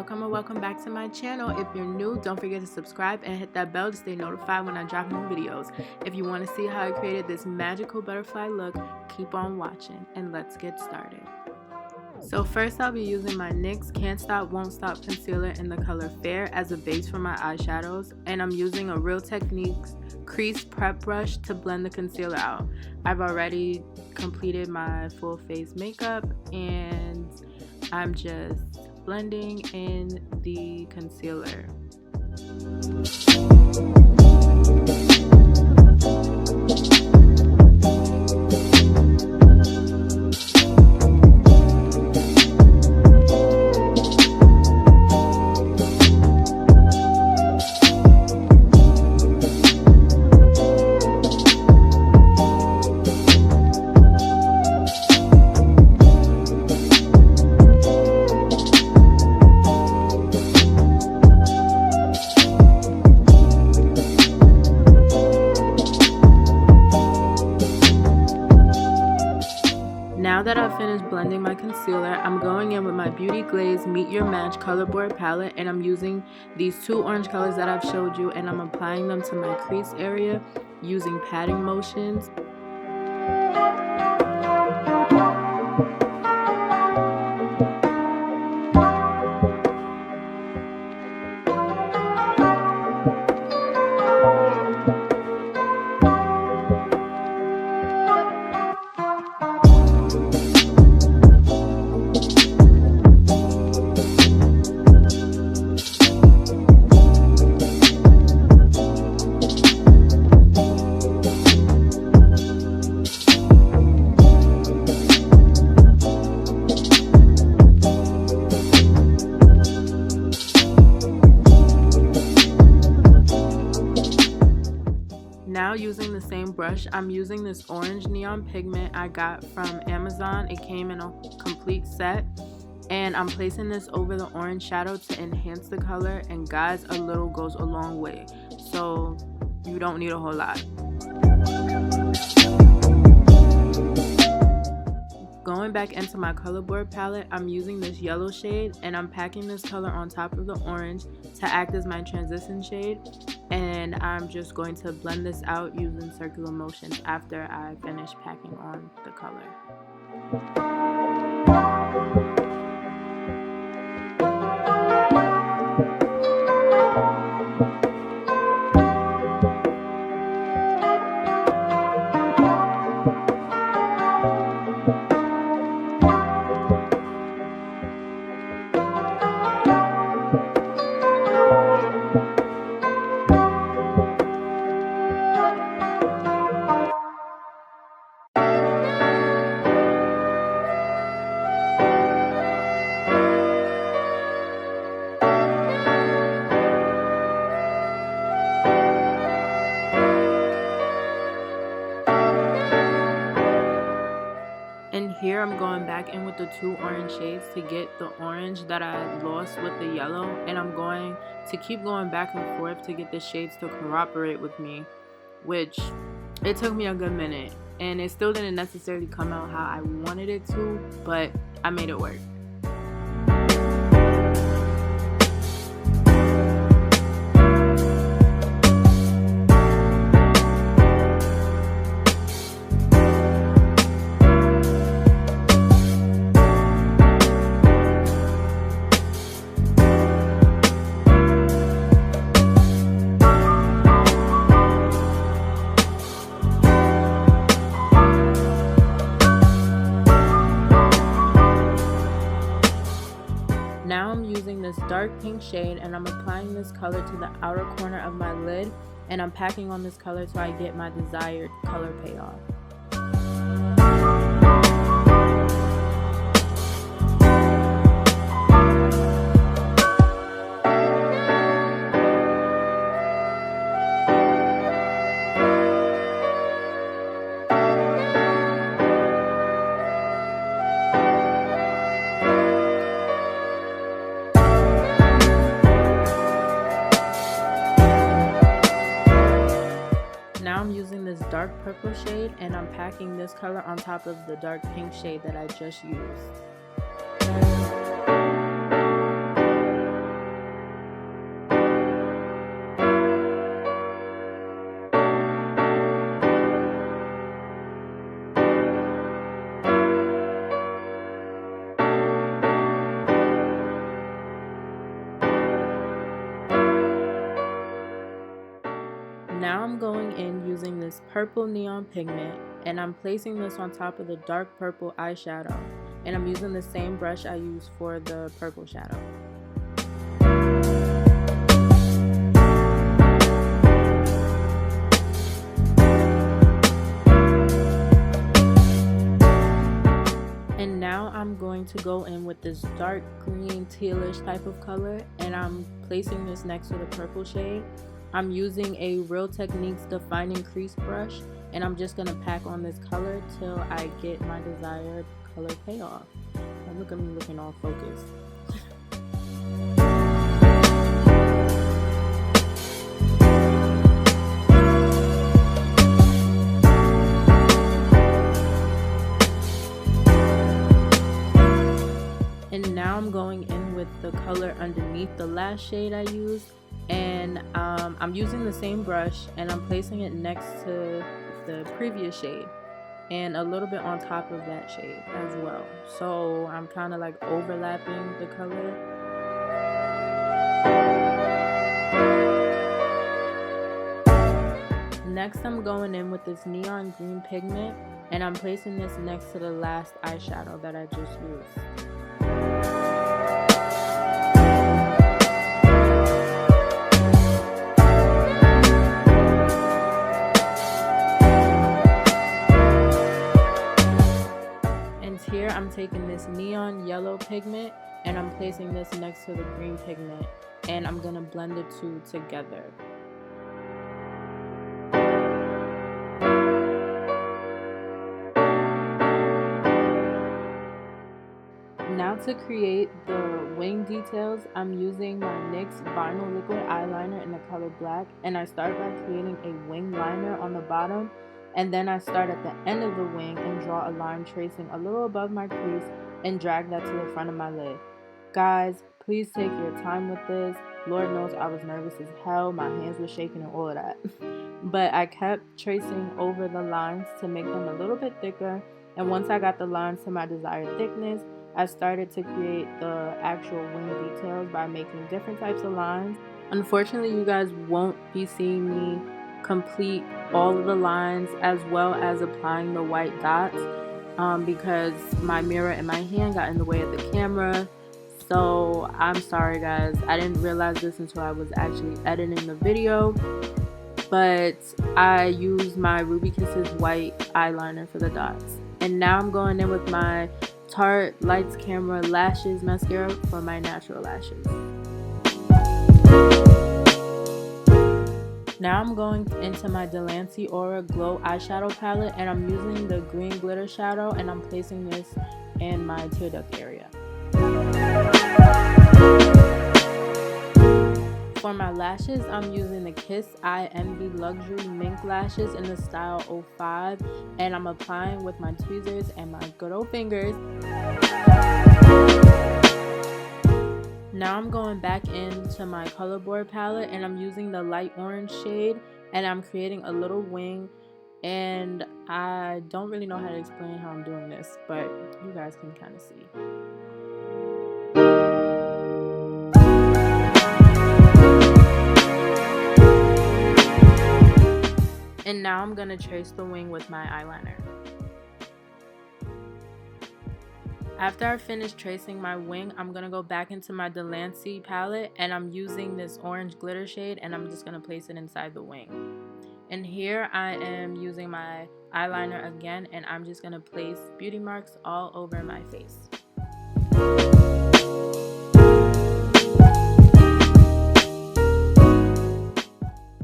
welcome or welcome back to my channel. If you're new, don't forget to subscribe and hit that bell to stay notified when I drop new videos. If you want to see how I created this magical butterfly look, keep on watching and let's get started. So first I'll be using my NYX Can't Stop Won't Stop concealer in the color Fair as a base for my eyeshadows, and I'm using a Real Techniques crease prep brush to blend the concealer out. I've already completed my full face makeup and I'm just blending in the concealer. Now that I've finished blending my concealer, I'm going in with my Beauty Glazed Meet Your Match Colorboard palette, and I'm using these two orange colors that I've showed you, and I'm applying them to my crease area using patting motions. Now using the same brush, I'm using this orange neon pigment I got from Amazon. It came in a complete set, and I'm placing this over the orange shadow to enhance the color, and guys, a little goes a long way, so you don't need a whole lot. Going back into my colorboard palette, I'm using this yellow shade and I'm packing this color on top of the orange to act as my transition shade, and I'm just going to blend this out using circular motions after I finish packing on the color. And here I'm going back in with the two orange shades to get the orange that I lost with the yellow, and I'm going to keep going back and forth to get the shades to cooperate with me, which it took me a good minute, and it still didn't necessarily come out how I wanted it to, but I made it work. Now I'm using this dark pink shade and I'm applying this color to the outer corner of my lid, and I'm packing on this color so I get my desired color payoff. Now I'm using this dark purple shade and I'm packing this color on top of the dark pink shade that I just used. now I'm going in using this purple neon pigment, and I'm placing this on top of the dark purple eyeshadow, and I'm using the same brush I used for the purple shadow. And now I'm going to go in with this dark green tealish type of color, and I'm placing this next to the purple shade. I'm using a Real Techniques defining crease brush, and I'm just going to pack on this color till I get my desired color payoff. And look at me looking all focused. And now I'm going in with the color underneath the last shade I used, and I'm using the same brush, and I'm placing it next to the previous shade and a little bit on top of that shade as well. So I'm kind of like overlapping the color. Next, I'm going in with this neon green pigment, and I'm placing this next to the last eyeshadow that I just used. Here I'm taking this neon yellow pigment, and I'm placing this next to the green pigment, and I'm gonna blend the two together. Now to create the wing details, I'm using my NYX vinyl liquid eyeliner in the color black, and I start by creating a wing liner on the bottom. And then I start at the end of the wing and draw a line tracing a little above my crease and drag that to the front of my lid. Guys, please take your time with this. Lord knows I was nervous as hell. My hands were shaking and all of that. But I kept tracing over the lines to make them a little bit thicker. And once I got the lines to my desired thickness, I started to create the actual wing details by making different types of lines. Unfortunately, you guys won't be seeing me complete all of the lines as well as applying the white dots because my mirror in my hand got in the way of the camera. So I'm sorry guys, I didn't realize this until I was actually editing the video, but I used my Ruby Kisses white eyeliner for the dots. And now I'm going in with my Tarte Lights Camera Lashes mascara for my natural lashes. Now I'm going into my Delancey Aura Glow eyeshadow palette, and I'm using the green glitter shadow, and I'm placing this in my tear duct area. For my lashes, I'm using the Kiss I Envy Luxury Mink lashes in the style 05, and I'm applying with my tweezers and my good old fingers. Now I'm going back into my color board palette, and I'm using the light orange shade, and I'm creating a little wing, and I don't really know how to explain how I'm doing this, but you guys can kind of see. And now I'm going to trace the wing with my eyeliner. After I finish tracing my wing, I'm going to go back into my Delancey palette, and I'm using this orange glitter shade, and I'm just going to place it inside the wing. And here I am using my eyeliner again, and I'm just going to place beauty marks all over my face.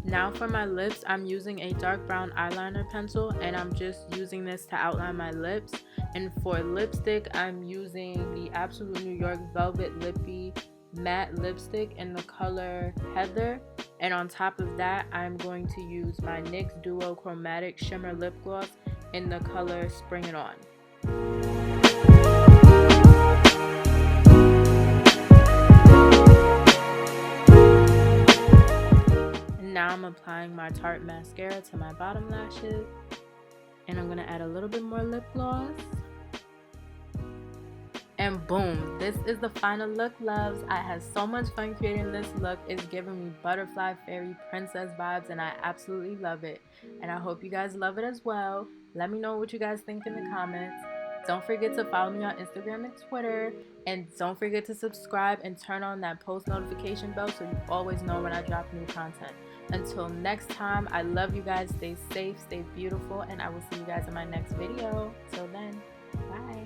Now for my lips, I'm using a dark brown eyeliner pencil, and I'm just using this to outline my lips. And for lipstick, I'm using the Absolute New York Velvet Lippie matte lipstick in the color Heather. And on top of that, I'm going to use my NYX Duo Chromatic Shimmer Lip Gloss in the color Spring It On. Now I'm applying my Tarte mascara to my bottom lashes, and I'm going to add a little bit more lip gloss. And boom, this is the final look, loves. I had so much fun creating this look. It's giving me butterfly fairy princess vibes, and I absolutely love it. And I hope you guys love it as well. Let me know what you guys think in the comments. Don't forget to follow me on Instagram and Twitter. And don't forget to subscribe and turn on that post notification bell so you always know when I drop new content. Until next time, I love you guys. Stay safe, stay beautiful, and I will see you guys in my next video. Till then, bye.